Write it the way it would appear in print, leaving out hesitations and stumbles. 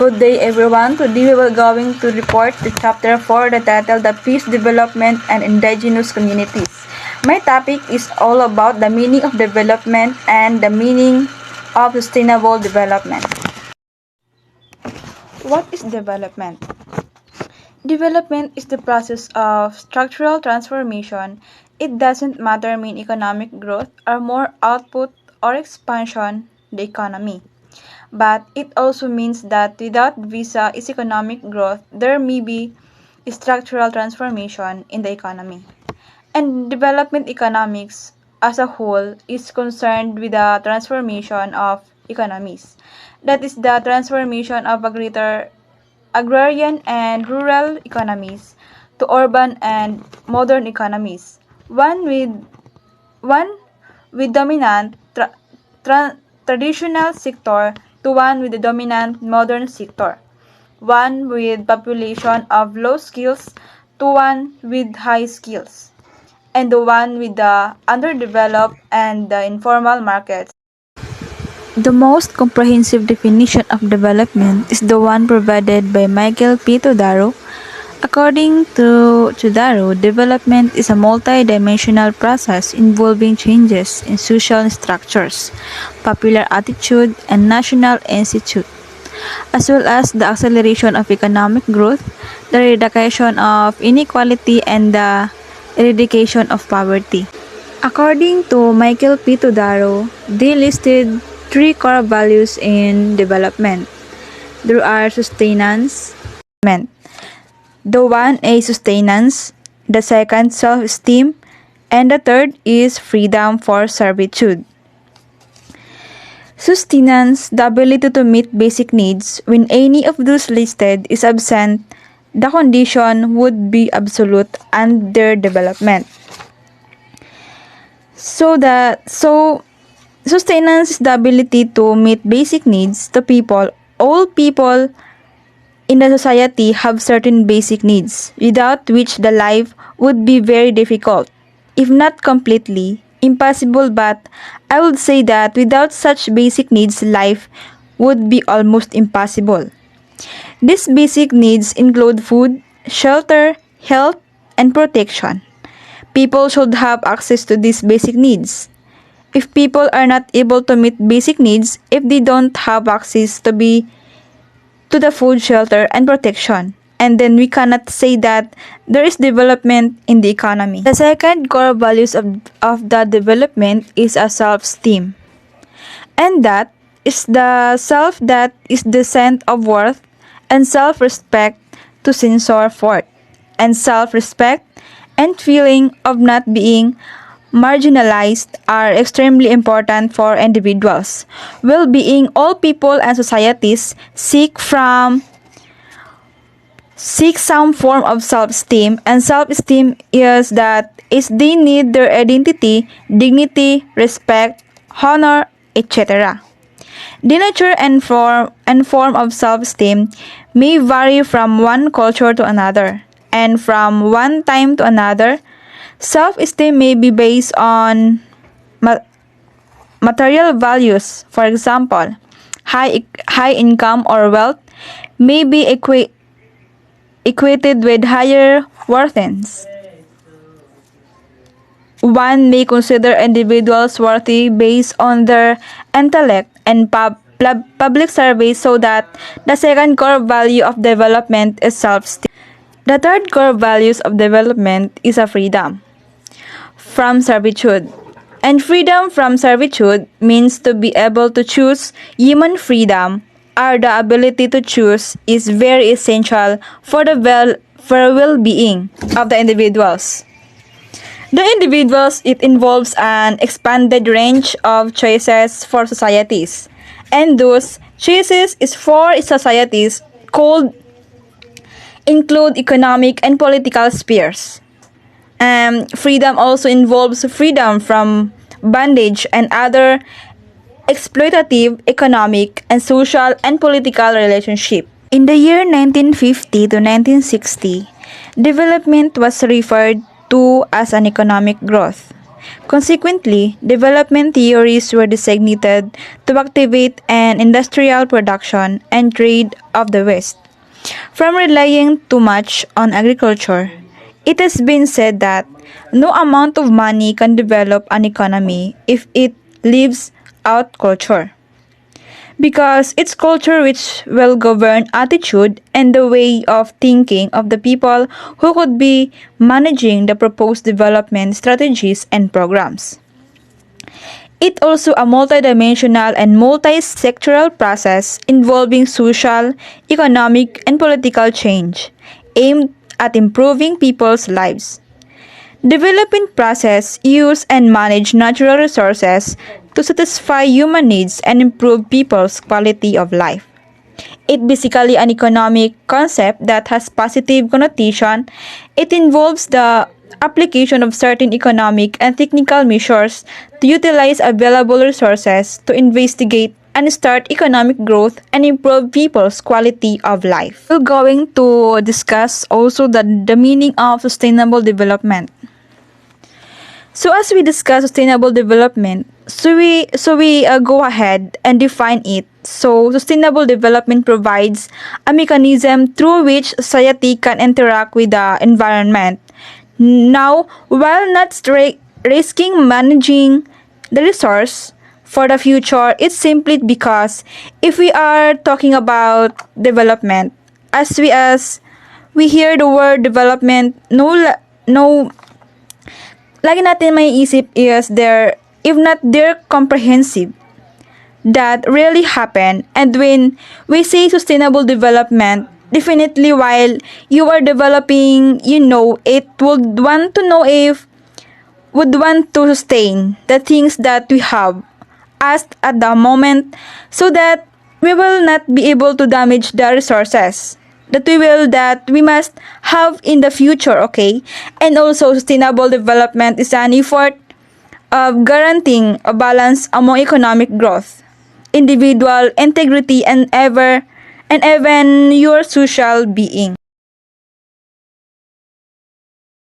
Good day everyone. Today we will going to report the chapter 4, the title The Peace Development and Indigenous Communities. My topic is all about the meaning of development and the meaning of sustainable development. What is development? Development is the process of structural transformation. It doesn't matter mean economic growth or more output or expansion the economy. But it also means that without visa is economic growth, there may be structural transformation in the economy. And development economics as a whole is concerned with the transformation of economies. That is the transformation of a greater agrarian and rural economies to urban and modern economies. One with dominant traditional sector to one with the dominant modern sector, one with population of low skills to one with high skills, and the one with the underdeveloped and the informal markets. The most comprehensive definition of development is the one provided by Michael P. Todaro. According to Todaro, development is a multi-dimensional process involving changes in social structures, popular attitude, and national institute, as well as the acceleration of economic growth, the reduction of inequality, and the eradication of poverty. According to Michael P. Todaro, they listed three core values in development. There are sustenance, the one is sustenance, the second self-esteem, and the third is freedom for servitude. Sustenance, the ability to meet basic needs. When any of those listed is absent, the condition would be absolute underdevelopment. So sustenance is the ability to meet basic needs to people. All people in the society have certain basic needs, without which the life would be very difficult, if not completely impossible, but I would say that without such basic needs, life would be almost impossible. These basic needs include food, shelter, health, and protection. People should have access to these basic needs. If people are not able to meet basic needs, if they don't have access to the food, shelter, and protection, and then we cannot say that there is development in the economy. The second core values of the development is a self-esteem, and that is the self that is the sense of worth and self-respect to censor forth, and self-respect and feeling of not being marginalized are extremely important for individuals' well-being. All people and societies seek some form of self-esteem, and self-esteem is they need their identity, dignity, respect, honor, etc. The nature and form of self-esteem may vary from one culture to another, and from one time to another. Self-esteem may be based on material values. For example, high income or wealth may be equated with higher worthiness. One may consider individuals worthy based on their intellect, and public surveys show that the second core value of development is self-esteem. The third core values of development is a freedom from servitude. And freedom from servitude means to be able to choose. Human freedom, or the ability to choose, is very essential for the well-being of the individuals. It involves an expanded range of choices for societies, and those choices is for societies include economic and political spheres. Freedom also involves freedom from bondage and other exploitative economic and social and political relationships. In the year 1950 to 1960, development was referred to as an economic growth. Consequently, development theories were designated to activate an industrial production and trade of the West. From relying too much on agriculture, it has been said that no amount of money can develop an economy if it leaves out culture, because it's culture which will govern attitude and the way of thinking of the people who could be managing the proposed development strategies and programs. It also a multidimensional and multi-sectoral process involving social, economic, and political change aimed at improving people's lives. Development process use and manage natural resources to satisfy human needs and improve people's quality of life. It basically an economic concept that has positive connotation. It involves the application of certain economic and technical measures to utilize available resources to investigate and start economic growth and improve people's quality of life. We're going to discuss also the meaning of sustainable development. So as we discuss sustainable development, so we go ahead and define it. So sustainable development provides a mechanism through which society can interact with the environment. Now, while not risking managing the resource for the future, it's simply because if we are talking about development, as we hear the word development, no lagi natin may isip is there, if not they're comprehensive, that really happen. And when we say sustainable development, definitely while you are developing, it would want to know if would want to sustain the things that we have as at the moment, so that we will not be able to damage the resources that we must have in the future, okay? And also sustainable development is an effort of guaranteeing a balance among economic growth, individual integrity, and even your social being.